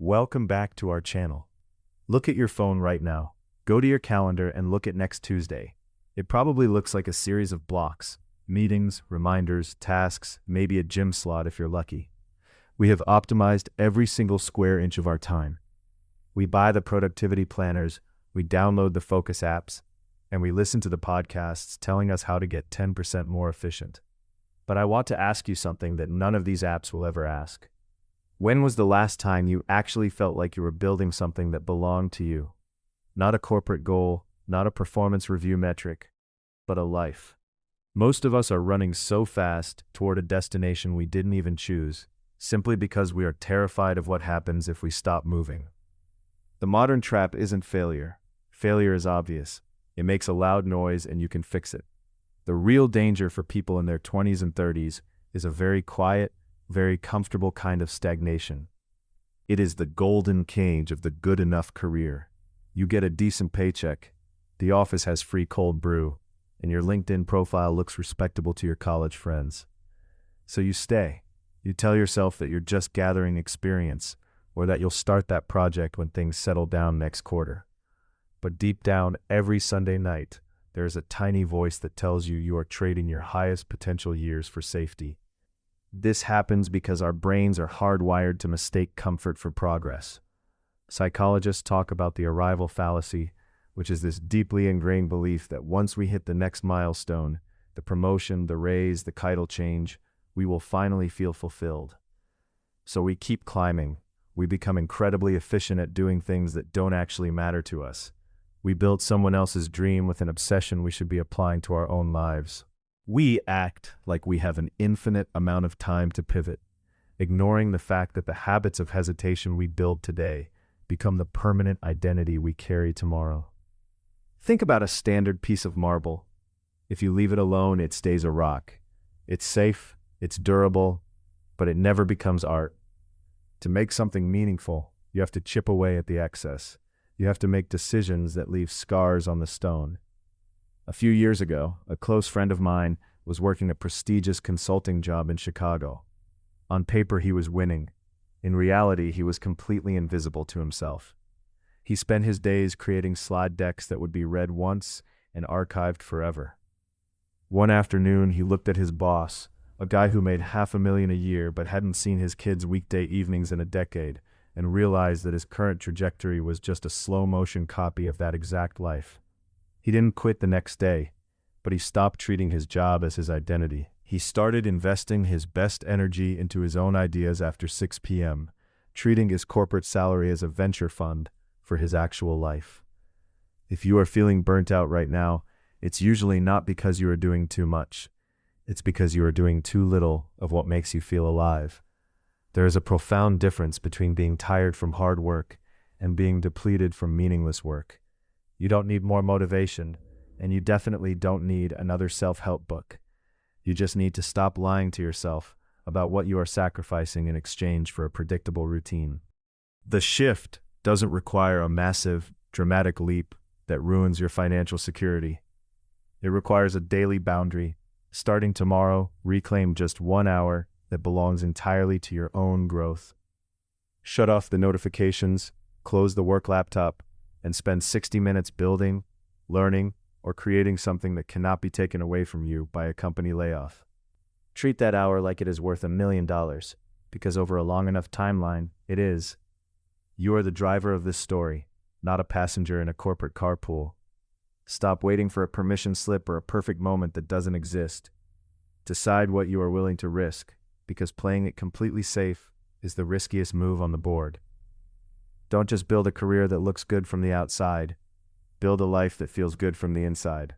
Welcome back to our channel. Look at your phone right now. Go to your calendar and look at next Tuesday. It probably looks like a series of blocks, meetings, reminders, tasks, maybe a gym slot if you're lucky. We have optimized every single square inch of our time. We buy the productivity planners, we download the focus apps, and we listen to the podcasts telling us how to get 10% more efficient. But I want to ask you something that none of these apps will ever ask. When was the last time you actually felt like you were building something that belonged to you? Not a corporate goal, not a performance review metric, but a life. Most of us are running so fast toward a destination we didn't even choose, simply because we are terrified of what happens if we stop moving. The modern trap isn't failure. Failure is obvious. It makes a loud noise and you can fix it. The real danger for people in their 20s and 30s is a very quiet, very comfortable kind of stagnation. It is the golden cage of the good enough career. You get a decent paycheck, the office has free cold brew, and your LinkedIn profile looks respectable to your college friends. So you stay. You tell yourself that you're just gathering experience, or that you'll start that project when things settle down next quarter. But deep down, every Sunday night, there is a tiny voice that tells you are trading your highest potential years for safety. This happens because our brains are hardwired to mistake comfort for progress. Psychologists talk about the arrival fallacy, which is this deeply ingrained belief that once we hit the next milestone, the promotion, the raise, the title change, we will finally feel fulfilled. So we keep climbing. We become incredibly efficient at doing things that don't actually matter to us. We build someone else's dream with an obsession we should be applying to our own lives. We act like we have an infinite amount of time to pivot, ignoring the fact that the habits of hesitation we build today become the permanent identity we carry tomorrow. Think about a standard piece of marble. If you leave it alone, it stays a rock. It's safe, it's durable, but it never becomes art. To make something meaningful, you have to chip away at the excess. You have to make decisions that leave scars on the stone. A few years ago, a close friend of mine was working a prestigious consulting job in Chicago. On paper, he was winning. In reality, he was completely invisible to himself. He spent his days creating slide decks that would be read once and archived forever. One afternoon, he looked at his boss, a guy who made $500,000 a year but hadn't seen his kids' weekday evenings in a decade, and realized that his current trajectory was just a slow-motion copy of that exact life. He didn't quit the next day, but he stopped treating his job as his identity. He started investing his best energy into his own ideas after 6 p.m., treating his corporate salary as a venture fund for his actual life. If you are feeling burnt out right now, it's usually not because you are doing too much. It's because you are doing too little of what makes you feel alive. There is a profound difference between being tired from hard work and being depleted from meaningless work. You don't need more motivation, and you definitely don't need another self-help book. You just need to stop lying to yourself about what you are sacrificing in exchange for a predictable routine. The shift doesn't require a massive, dramatic leap that ruins your financial security. It requires a daily boundary. Starting tomorrow, reclaim just 1 hour that belongs entirely to your own growth. Shut off the notifications, close the work laptop, and spend 60 minutes building, learning, or creating something that cannot be taken away from you by a company layoff. Treat that hour like it is worth $1 million, because over a long enough timeline, it is. You are the driver of this story, not a passenger in a corporate carpool. Stop waiting for a permission slip or a perfect moment that doesn't exist. Decide what you are willing to risk, because playing it completely safe is the riskiest move on the board. Don't just build a career that looks good from the outside. Build a life that feels good from the inside.